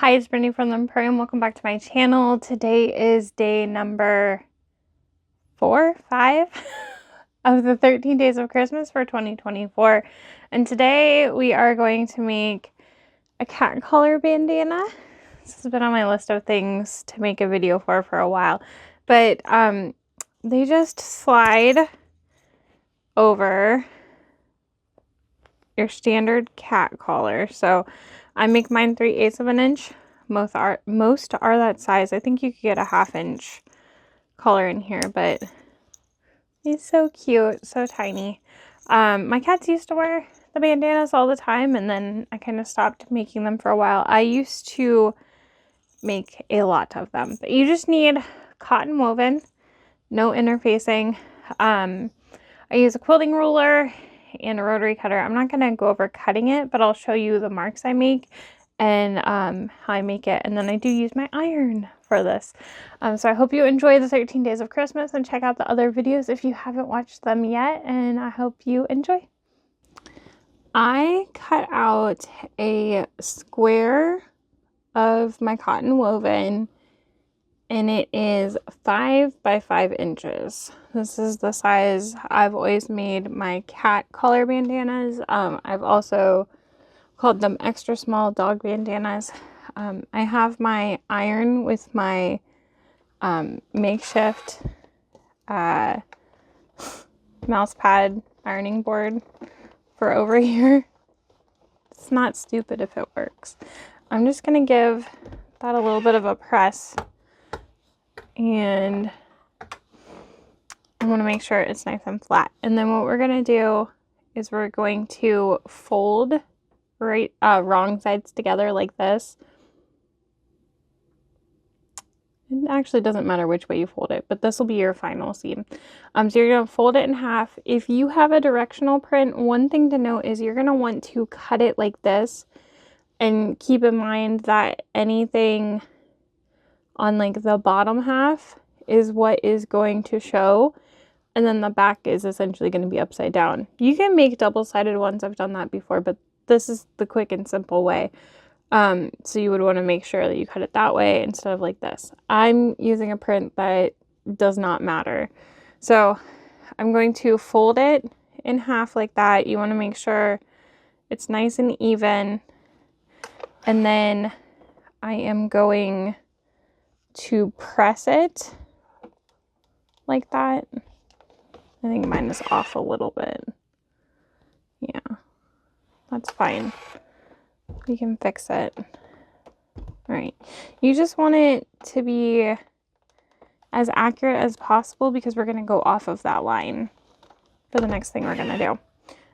Hi, it's Brittany from the Empurrium. Welcome back to my channel. Today is day number 5 of the 13 days of Christmas for 2024. And today we are going to make a cat collar bandana. This has been on my list of things to make a video for a while. But they just slide over your standard cat collar. So I make mine 3/8 of an inch. Most are that size. I think you could get a 1/2 inch collar in here, but he's so cute, so tiny. My cats used to wear the bandanas all the time, and then I kind of stopped making them for a while. I used to make a lot of them, but you just need cotton woven, no interfacing. I use a quilting ruler and a rotary cutter. I'm not going to go over cutting it, but I'll show you the marks I make and how I make it. And then I do use my iron for this. So I hope you enjoy the 13 days of Christmas and check out the other videos if you haven't watched them yet. And I hope you enjoy. I cut out a square of my cotton woven, and it is 5 by 5 inches. This is the size I've always made my cat collar bandanas. I've also called them extra small dog bandanas. I have my iron with my makeshift mouse pad ironing board for over here. It's not stupid if it works. I'm just going to give that a little bit of a press, and I want to make sure it's nice and flat. And then what we're going to do is we're going to fold wrong sides together like this. It actually doesn't matter which way you fold it, but this will be your final seam. So you're going to fold it in half. If you have a directional print, one thing to note is you're going to want to cut it like this, and keep in mind that anything on like the bottom half is what is going to show, and then the back is essentially going to be upside down. You can make double-sided ones. I've done that before, but this is the quick and simple way. So you would want to make sure that you cut it that way instead of like this. I'm using a print that does not matter. So I'm going to fold it in half like that. You want to make sure it's nice and even. And then I am going to press it like that. I think mine is off a little bit. Yeah, that's fine. We can fix it. All right. You just want it to be as accurate as possible because we're going to go off of that line for the next thing we're going to do.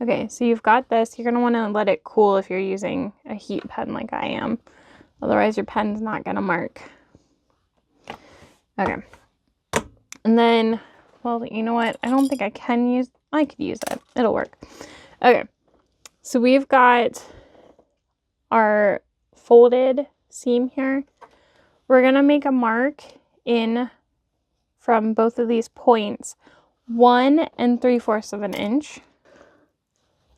Okay, so you've got this. You're going to want to let it cool if you're using a heat pen like I am. Otherwise, your pen's not going to mark. Okay. And then, well, you know what? I don't think I could use it. It'll work. Okay. So we've got our folded seam here. We're going to make a mark in from both of these points, 1 3/4 of an inch.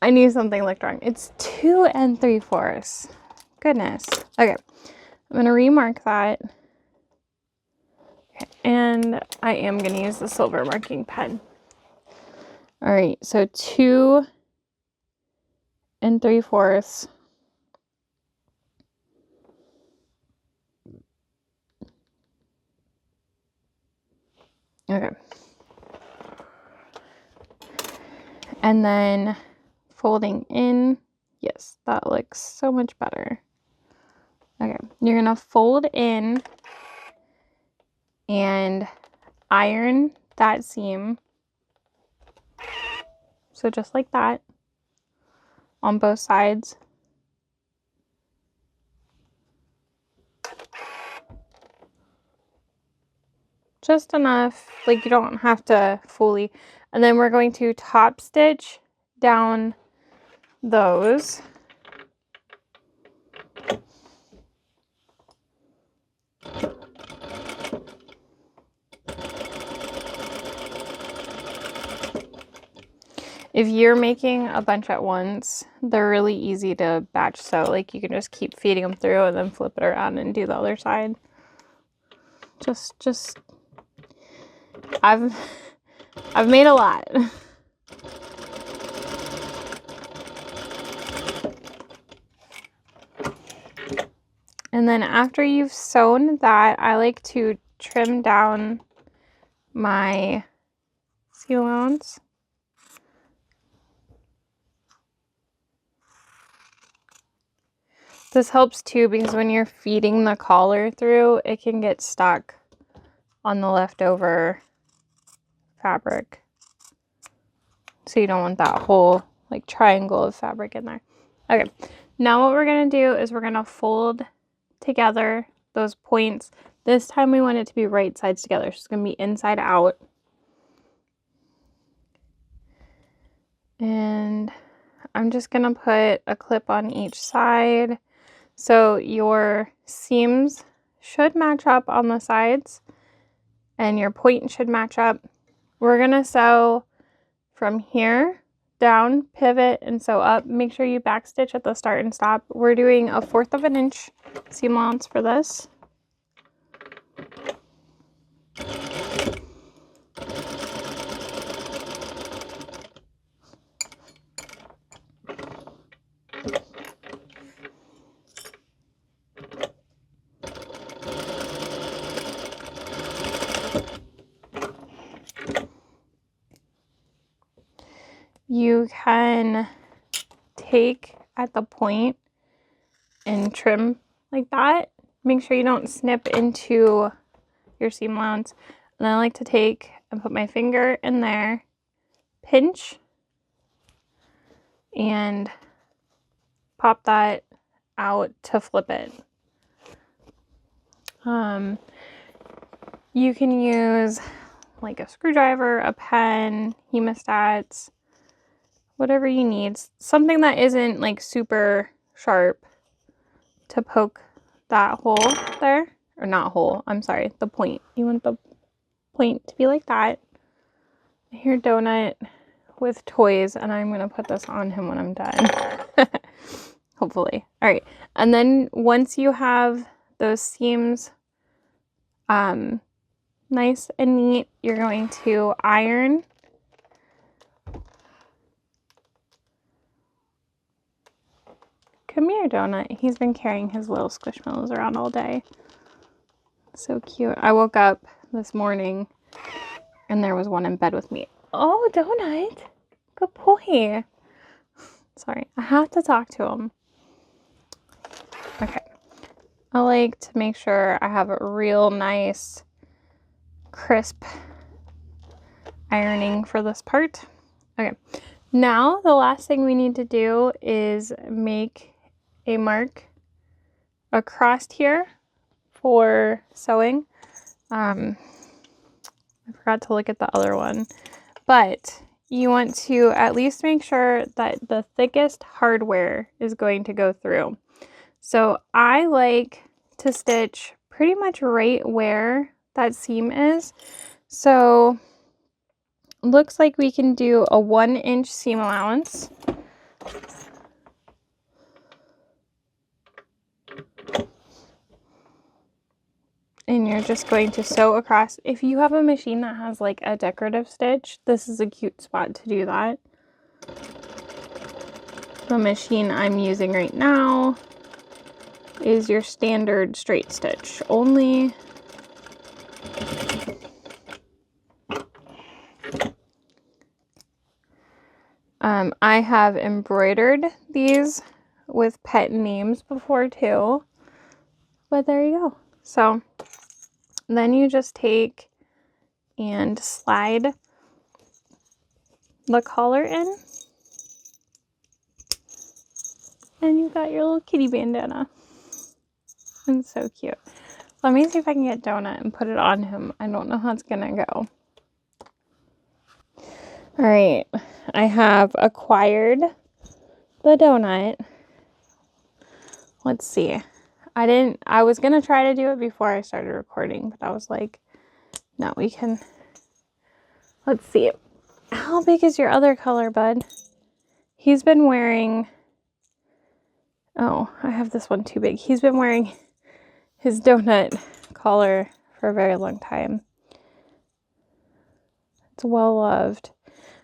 I knew something looked wrong. It's 2 3/4. Goodness. Okay. I'm going to remark that. Okay. And I am going to use the silver marking pen. All right. So 2 3/4. Okay. And then folding in. Yes, that looks so much better. Okay. You're going to fold in and iron that seam. So just like that on both sides. Just enough, like you don't have to fully. And then we're going to top stitch down those. If you're making a bunch at once, they're really easy to batch sew. Like, you can just keep feeding them through and then flip it around and do the other side. Just I've made a lot. And then after you've sewn that, I like to trim down my seam allowance. This helps too because when you're feeding the collar through, it can get stuck on the leftover fabric. So you don't want that whole like triangle of fabric in there. Okay, now what we're gonna do is we're gonna fold together those points. This time we want it to be right sides together. So it's gonna be inside out. And I'm just gonna put a clip on each side. So your seams should match up on the sides and your point should match up. We're gonna sew from here down, pivot, and sew up. Make sure you backstitch at the start and stop. We're doing a 1/4 of an inch seam allowance for this. You can take at the point and trim like that. Make sure you don't snip into your seam allowance. And I like to take and put my finger in there, pinch, and pop that out to flip it. You can use like a screwdriver, a pen, hemostats, whatever you need. Something that isn't like super sharp to poke that hole there. Or not hole, I'm sorry, the point. You want the point to be like that. Here, Donut with toys, and I'm going to put this on him when I'm done. Hopefully. All right. And then once you have those seams nice and neat, you're going to iron. Come here, Donut. He's been carrying his little squishmallows around all day. So cute. I woke up this morning and there was one in bed with me. Oh, Donut. Good boy. Sorry, I have to talk to him. Okay. I like to make sure I have a real nice, crisp ironing for this part. Okay. Now, the last thing we need to do is make a mark across here for sewing. I forgot to look at the other one, but you want to at least make sure that the thickest hardware is going to go through. So I like to stitch pretty much right where that seam is. So looks like we can do a 1-inch seam allowance. And you're just going to sew across. If you have a machine that has like a decorative stitch, this is a cute spot to do that. The machine I'm using right now is your standard straight stitch only. I have embroidered these with pet names before too, but there you go. So then you just take and slide the collar in, and you've got your little kitty bandana. It's so cute. Let me see if I can get Donut and put it on him. I don't know how it's gonna go. All right, I have acquired the Donut. Let's see. I was gonna try to do it before I started recording, but I was like, no, we can. Let's see. How big is your other color, bud? He's been wearing... Oh, I have this one too big. He's been wearing his donut collar for a very long time. It's well loved.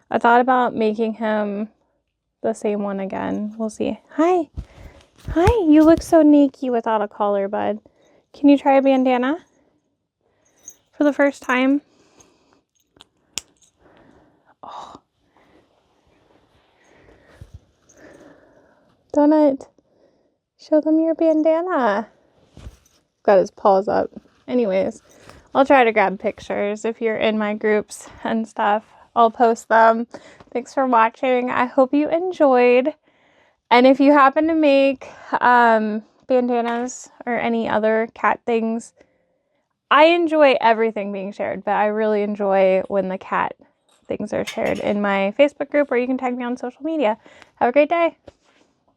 I thought about making him the same one again. We'll see. Hi. Hi. You look so naked without a collar, bud. Can you try a bandana for the first time? Oh. Donut. Show them your bandana. Got his paws up. Anyways, I'll try to grab pictures if you're in my groups and stuff. I'll post them. Thanks for watching. I hope you enjoyed. And if you happen to make bandanas or any other cat things, I enjoy everything being shared, but I really enjoy when the cat things are shared in my Facebook group, or you can tag me on social media. Have a great day.